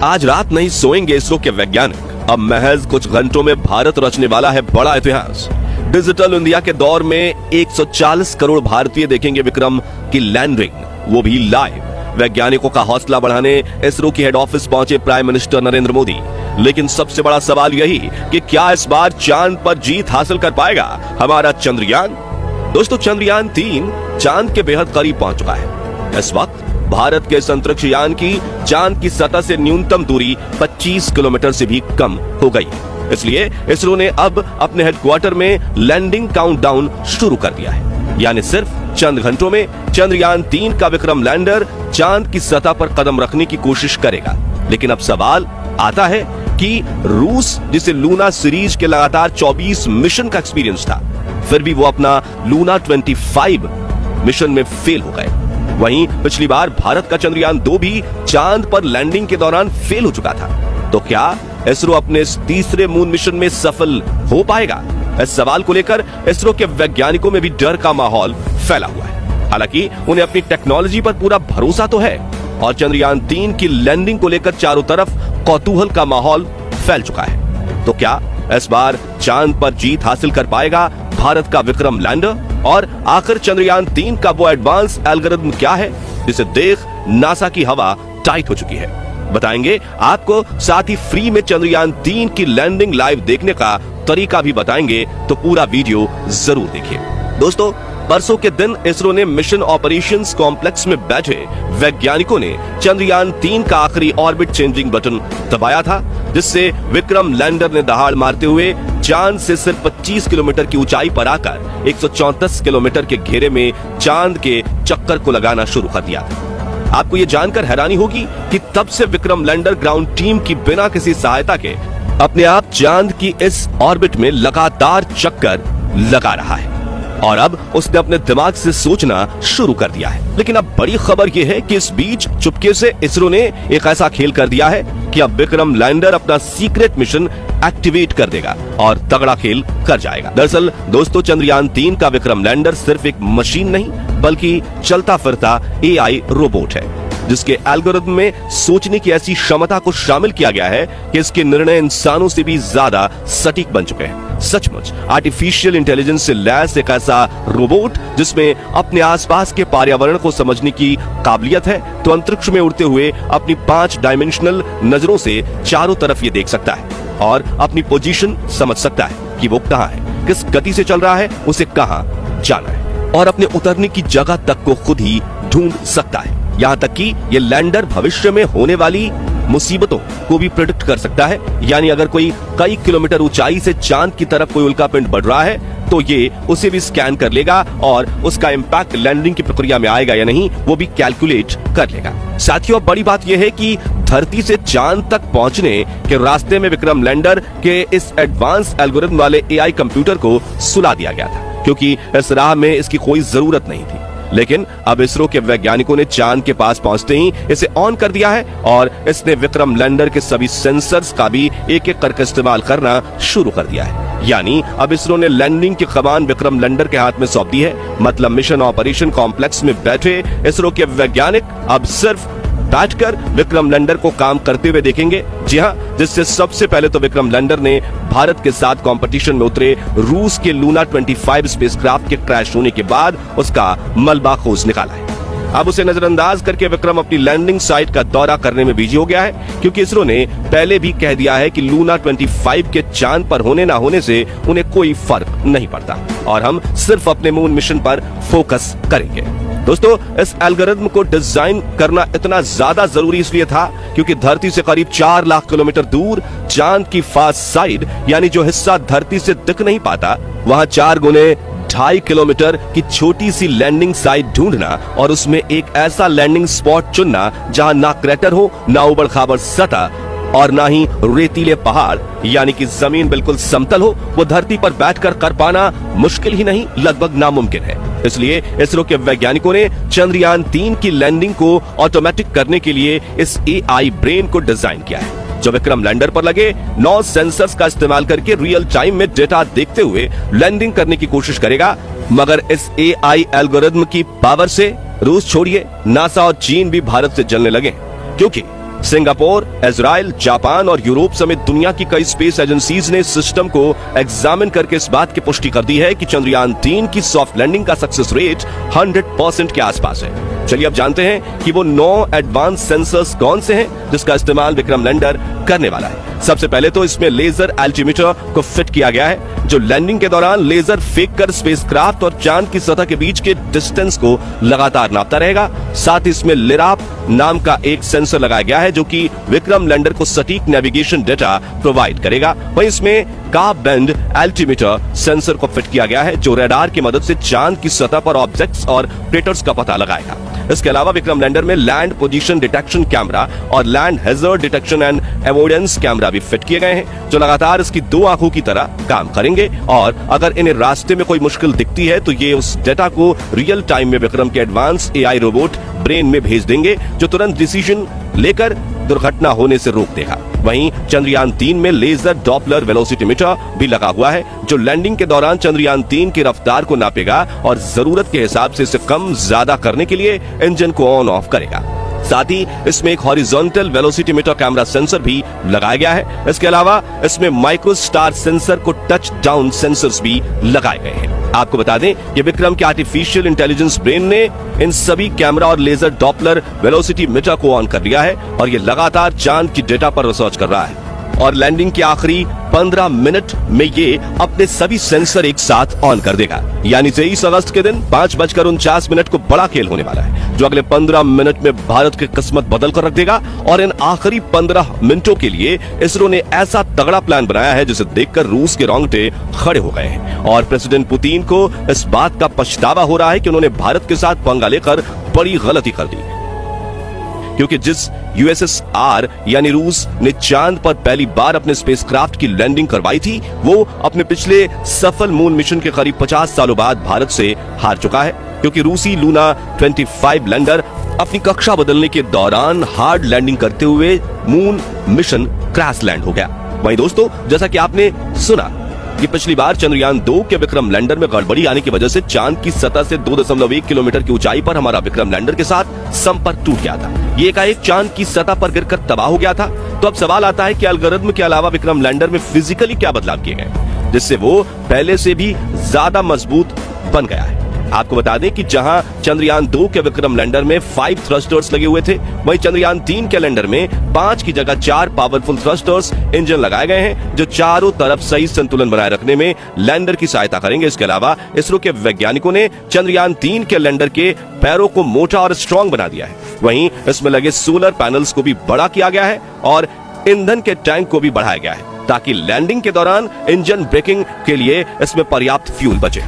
आज रात नहीं सोएंगे इसरो के वैज्ञानिक। अब महज कुछ घंटों में भारत रचने वाला है बड़ा इतिहास। डिजिटल इंडिया के दौर में 140 करोड़ भारतीय देखेंगे विक्रम की लैंडिंग, वो भी लाइव। वैज्ञानिकों का हौसला बढ़ाने इसरो की हेड ऑफिस पहुंचे प्राइम मिनिस्टर नरेंद्र मोदी। लेकिन सबसे बड़ा सवाल यही कि क्या इस बार चांद पर जीत हासिल कर पाएगा हमारा चंद्रयान। दोस्तों, चंद्रयान 3 चांद के बेहद करीब पहुंच चुका है। इस वक्त भारत के इस अंतरिक्ष यान की चांद की सतह से न्यूनतम दूरी 25 किलोमीटर से भी कम हो गई। इसलिए इसरो ने अब अपने हेडक्वार्टर में लैंडिंग काउंटडाउन शुरू कर दिया है। यानी सिर्फ चंद घंटों में चंद्रयान 3 का विक्रम लैंडर चांद की सतह पर कदम रखने की कोशिश करेगा। लेकिन अब सवाल आता है कि रूस, जिसे लूना सीरीज के लगातार 24 मिशन का एक्सपीरियंस था, फिर भी वो अपना लूना 25 मिशन में फेल हो गए। वहीं पिछली बार भारत का चंद्रयान 2 भी चांद पर लैंडिंग के दौरान फेल हो चुका था। तो क्या इसरो अपने इस तीसरे मून मिशन में सफल हो पाएगा? इस सवाल को लेकर इसरो के वैज्ञानिकों में भी डर का माहौल फैला हुआ है। हालांकि उन्हें अपनी टेक्नोलॉजी पर पूरा भरोसा तो है और चंद्रयान 3 की लैंडिंग को लेकर चारों तरफ कौतूहल का माहौल फैल चुका है। तो क्या इस बार चांद पर जीत हासिल कर पाएगा भारत का विक्रम लैंडर? और आखिर चंद्रयान 3 का वो एडवांस एल्गोरिथम क्या है जिसे देख नासा की हवा टाइट हो चुकी है? बताएंगे आपको। साथ ही फ्री में चंद्रयान 3 की लैंडिंग लाइव देखने का तरीका भी बताएंगे, तो पूरा वीडियो जरूर देखिए। दोस्तों, परसों के दिन इसरो ने मिशन ऑपरेशंस कॉम्प्लेक्स में बैठे वैज्ञानिकों ने चंद्रयान 3 का आखिरी ऑर्बिट चेंजिंग बटन दबाया था, जिससे विक्रम लैंडर ने दहाड़ मारते हुए चांद से सिर्फ 25 किलोमीटर की ऊंचाई पर आकर 134 किलोमीटर के घेरे में चांद के चक्कर को लगाना शुरू कर दिया था। आपको ये जानकर हैरानी होगी कि तब से विक्रम लैंडर ग्राउंड टीम की बिना किसी सहायता के अपने आप चांद की इस ऑर्बिट में लगातार चक्कर लगा रहा है और अब उसने अपने दिमाग से सोचना शुरू कर दिया है। लेकिन अब बड़ी खबर यह है कि इस बीच चुपके से इसरो ने एक ऐसा खेल कर दिया है कि अब विक्रम लैंडर अपना सीक्रेट मिशन एक्टिवेट कर देगा और तगड़ा खेल कर जाएगा। दरअसल दोस्तों, चंद्रयान 3 का विक्रम लैंडर सिर्फ एक मशीन नहीं बल्कि चलता फिरता AI रोबोट है, जिसके एल्गोरिथम में सोचने की ऐसी क्षमता को शामिल किया गया है कि इसके निर्णय इंसानों से भी ज्यादा सटीक बन चुके हैं। सचमुच आर्टिफिशियल इंटेलिजेंस से लैस एक ऐसा रोबोट जिसमें अपने आसपास के पर्यावरण को समझने की काबिलियत है, तो अंतरिक्ष में उड़ते हुए अपनी 5 डायमेंशनल नजरों से चारों तरफ ये देख सकता है और अपनी पोजीशन समझ सकता है कि वो कहाँ है, किस गति से चल रहा है, उसे कहाँ जाना है और अपने उतरने की जगह तक को खुद ही ढूंढ सकता है। यहाँ तक कि ये लैंडर भविष्य में होने वाली मुसीबतों को भी प्रेडिक्ट कर सकता है। यानी अगर कोई कई किलोमीटर ऊंचाई से चांद की तरफ कोई उल्कापिंड बढ़ रहा है तो ये उसे भी स्कैन कर लेगा और उसका इम्पैक्ट लैंडिंग की प्रक्रिया में आएगा या नहीं वो भी कैलकुलेट कर लेगा। साथियों, अब बड़ी बात यह है कि धरती से चांद तक पहुंचने के रास्ते में विक्रम लैंडर के इस एडवांस एल्गोरिथम वाले AI कंप्यूटर को सुला दिया गया था, क्योंकि इस राह में इसकी कोई जरूरत नहीं थी। लेकिन अब इसरो के वैज्ञानिकों ने चांद के पास पहुंचते ही इसे ऑन कर दिया है और इसने विक्रम लैंडर के सभी सेंसर्स का भी एक-एक करके इस्तेमाल करना शुरू कर दिया है। यानी अब इसरो ने लैंडिंग की कमान विक्रम लैंडर के हाथ में सौंप दी है। मतलब मिशन ऑपरेशन कॉम्प्लेक्स में बैठे इसरो के वैज्ञानिक अब सिर्फ बैठकर विक्रम लैंडर को काम करते हुए देखेंगे। जी हाँ, जिससे सबसे पहले तो विक्रम लैंडर ने भारत के साथ कंपटीशन में उतरे रूस के लूना 25 स्पेसक्राफ्ट के क्रैश होने के बाद उसका मलबा खोज निकाला है। अब उसे नजरअंदाज करके विक्रम अपनी लैंडिंग साइट का दौरा करने में बिजी हो गया है, क्योंकि इसरो ने पहले भी कह दिया है कि लूना 25 के चांद पर होने ना होने से उन्हें कोई फर्क नहीं पड़ता और हम सिर्फ अपने मून मिशन पर फोकस करेंगे। दोस्तों, इस एल्गोरिथम को डिजाइन करना इतना ज्यादा जरूरी इसलिए था क्योंकि धरती से करीब 4 लाख किलोमीटर दूर चांद की फास्ट साइड, यानी जो हिस्सा धरती से दिख नहीं पाता, वहां 4 गुने 2.5 किलोमीटर की छोटी सी लैंडिंग साइट ढूंढना और उसमें एक ऐसा लैंडिंग स्पॉट चुनना जहां ना क्रैटर हो, ना उबड़ खाबड़ सतह और ना ही रेतीले पहाड़, यानी कि जमीन बिल्कुल समतल हो, वो धरती पर बैठकर कर पाना मुश्किल ही नहीं, लगभग नामुमकिन है। इसलिए इसरो के वैज्ञानिकों ने चंद्रयान 3 की लैंडिंग को ऑटोमेटिक करने के लिए इस AI ब्रेन को डिजाइन किया है, जो विक्रम लैंडर पर लगे 9 सेंसर्स का इस्तेमाल करके रियल टाइम में डेटा देखते हुए लैंडिंग करने की कोशिश करेगा। मगर इस AI एल्गोरिथम की पावर से रूस छोड़िए, नासा और चीन भी भारत से जलने लगे, क्योंकि सिंगापुर, इजराइल, जापान और यूरोप समेत दुनिया की कई स्पेस एजेंसीज ने सिस्टम को एग्जामिन करके इस बात की पुष्टि कर दी है कि चंद्रयान 3 की सॉफ्ट लैंडिंग का सक्सेस रेट 100% के आसपास है। चलिए अब जानते हैं कि वो 9 एडवांस सेंसर्स कौन से हैं जिसका इस्तेमाल विक्रम लैंडर करने वाला है। सबसे पहले तो इसमें लेजर एल्टीमीटर को फिट किया गया है, जो लैंडिंग के दौरान लेजर फेंक कर स्पेसक्राफ्ट और चांद की सतह के बीच के डिस्टेंस को लगातार नापता रहेगा। साथ ही इसमें लिराप नाम का एक सेंसर लगाया गया है जो कि विक्रम लैंडर को सटीक नेविगेशन डेटा प्रोवाइड करेगा। वहीं इसमें कार्ब बैंड एल्टीमीटर सेंसर को फिट किया गया है जो रडार की मदद से चांद की सतह पर ऑब्जेक्ट्स और क्रेटर्स का पता लगाएगा। इसके अलावा विक्रम लैंडर में लैंड पोजीशन डिटेक्शन कैमरा और land hazard detection and avoidance camera भी फिट किए गए हैं जो लगातार इसकी 2 आंखों की तरह काम करेंगे और अगर इन्हें रास्ते में कोई मुश्किल दिखती है तो ये उस डेटा को रियल टाइम में विक्रम के एडवांस एआई रोबोट ब्रेन में भेज देंगे जो तुरंत डिसीजन लेकर दुर्घटना होने से रोक देगा। वहीं चंद्रयान 3 में लेजर डॉपलर वेलोसिटीमीटर भी लगा हुआ है जो लैंडिंग के दौरान चंद्रयान 3 की रफ्तार को नापेगा और जरूरत के हिसाब से इसे कम ज्यादा करने के लिए इंजन को ऑन ऑफ करेगा। साथ ही इसमें एक हॉरिजॉन्टल वेलोसिटीमीटर कैमरा सेंसर भी लगाया गया है। इसके अलावा इसमें माइक्रोस्टार सेंसर को टच डाउन सेंसर्स भी लगाए गए हैं। आपको बता दें कि विक्रम के आर्टिफिशियल इंटेलिजेंस ब्रेन ने इन सभी कैमरा और लेजर डॉपलर वेलोसिटीमीटर को ऑन कर लिया है और ये लगातार चांद की डेटा पर रिसर्च कर रहा है और लैंडिंग के आखिरी 15 मिनट में ये अपने सभी सेंसर एक साथ ऑन कर देगा। यानी 23 अगस्त के दिन 5:49 को बड़ा खेल होने वाला है जो अगले 15 मिनट में भारत की किस्मत बदल कर रख देगा और इन आखिरी 15 मिनटों के लिए इसरो ने ऐसा तगड़ा प्लान बनाया है जिसे देखकर रूस के रोंगटे खड़े हो गए हैं और प्रेसिडेंट पुतिन को इस बात का पछतावा हो रहा है कि उन्होंने भारत के साथ पंगा लेकर बड़ी गलती कर दी, क्योंकि जिस यूएसएसआर यानी रूस ने चांद पर पहली बार अपने स्पेसक्राफ्ट की लैंडिंग करवाई थी वो अपने पिछले सफल मून मिशन के करीब 50 सालों बाद भारत से हार चुका है, क्योंकि रूसी लूना 25 लैंडर अपनी कक्षा बदलने के दौरान हार्ड लैंडिंग करते हुए मून मिशन क्रैश लैंड हो गया। वहीं दोस्तों, जैसा कि आपने सुना कि पिछली बार चंद्रयान 2 के विक्रम लैंडर में गड़बड़ी आने की वजह से चांद की सतह से 2.1 किलोमीटर की ऊंचाई पर हमारा विक्रम लैंडर के साथ संपर्क टूट गया था। ये एकाएक चांद की सतह पर गिरकर तबाह हो गया था। तो अब सवाल आता है कि एल्गोरिथम के अलावा विक्रम लैंडर में फिजिकली क्या बदलाव किए गए जिससे वो पहले से भी ज्यादा मजबूत बन गया है। आपको बता दें कि जहां चंद्रयान 2 के विक्रम लैंडर में 5 थ्रस्टर्स लगे हुए थे, वहीं चंद्रयान 3 के लैंडर में 5 की जगह 4 पावरफुल थ्रस्टर्स इंजन लगाए गए हैं जो चारों तरफ सही संतुलन बनाए रखने में लैंडर की सहायता करेंगे। इसके अलावा इसरो के वैज्ञानिकों ने चंद्रयान 3 के लैंडर के पैरों को मोटा और स्ट्रांग बना दिया है। वहीं इसमें लगे सोलर पैनल्स को भी बड़ा किया गया है और ईंधन के टैंक को भी बढ़ाया गया है ताकि लैंडिंग के दौरान इंजन ब्रेकिंग के लिए इसमें पर्याप्त फ्यूल बचे।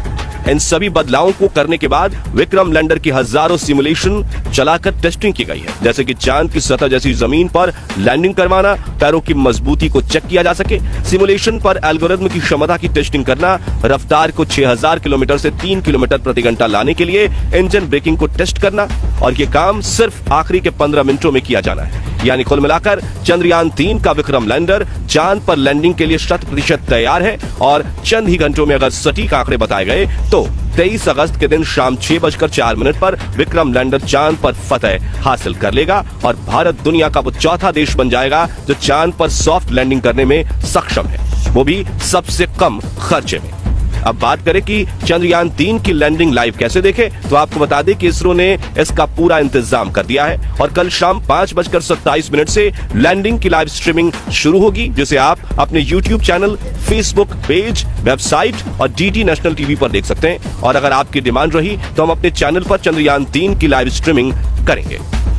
इन सभी बदलावों को करने के बाद विक्रम लैंडर की हजारों सिमुलेशन चलाकर टेस्टिंग की गई है, जैसे कि चांद की सतह जैसी जमीन पर लैंडिंग करवाना, पैरों की मजबूती को चेक किया जा सके, सिमुलेशन पर एल्गोरिथम की क्षमता की टेस्टिंग करना, रफ्तार को 6000 किलोमीटर से 3 किलोमीटर प्रति घंटा लाने के लिए इंजन ब्रेकिंग को टेस्ट करना और ये काम सिर्फ आखिरी के 15 मिनटों में किया जाना है। यानी कुल मिलाकर चंद्रयान 3 का विक्रम लैंडर चांद पर लैंडिंग के लिए 100% तैयार है और चंद ही घंटों में अगर सटीक आंकड़े बताए गए तो 23 अगस्त के दिन शाम 6:04 पर विक्रम लैंडर चांद पर फतह हासिल कर लेगा और भारत दुनिया का वो चौथा देश बन जाएगा जो चांद पर सॉफ्ट लैंडिंग करने में सक्षम है, वो भी सबसे कम खर्चे में। अब बात करें कि चंद्रयान 3 की लैंडिंग लाइव कैसे देखें, तो आपको बता दें कि इसरो ने इसका पूरा इंतजाम कर दिया है और कल शाम 5:27 से लैंडिंग की लाइव स्ट्रीमिंग शुरू होगी, जिसे आप अपने YouTube channel, Facebook page, website और डीडी नेशनल टीवी पर देख सकते हैं। और अगर आपकी डिमांड रही तो हम अपने चैनल पर चंद्रयान 3 की लाइव स्ट्रीमिंग करेंगे।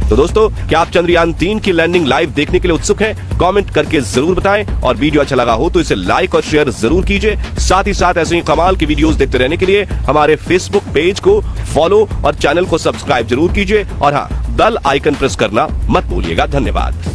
तो दोस्तों, क्या आप चंद्रयान 3 की लैंडिंग लाइव देखने के लिए उत्सुक हैं? कमेंट करके जरूर बताएं और वीडियो अच्छा लगा हो तो इसे लाइक और शेयर जरूर कीजिए। साथ ही साथ ऐसे ही कमाल की वीडियोस देखते रहने के लिए हमारे फेसबुक पेज को फॉलो और चैनल को सब्सक्राइब जरूर कीजिए और हाँ, बेल आइकन प्रेस करना मत भूलिएगा। धन्यवाद।